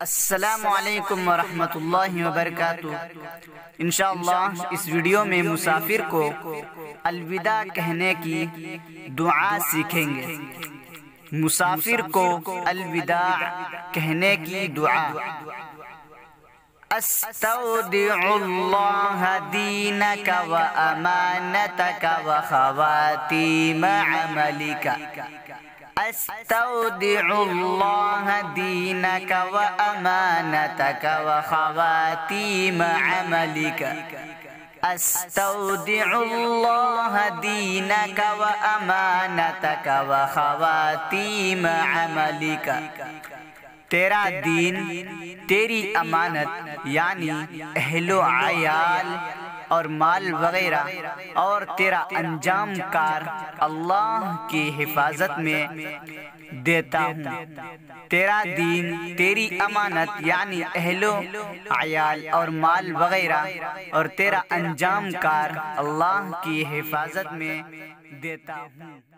السلام علیکم ورحمۃ اللہ وبرکاتہ۔ انشاءاللہ اس ویڈیو میں مسافر کو الوداع کہنے کی دعا سیکھیں گے۔ مسافر کو الوداع کہنے کی دعا: استودع اللہ دینک و امانتک و خواتیم عملک۔ استودع اللہ دینک و امانتک و خواتیم عملک۔ استودع اللہ دینک و امانتک و خواتیم عملک۔ تیرا دین، تیری امانت یعنی اہل و عیال اور مال وغیرہ، اور تیرا انجام کار اللہ کی حفاظت میں دیتا ہوں۔ تیرا دین، تیری امانت یعنی اہل و عیال اور مال وغیرہ، اور تیرا انجام کار اللہ کی حفاظت میں دیتا ہوں۔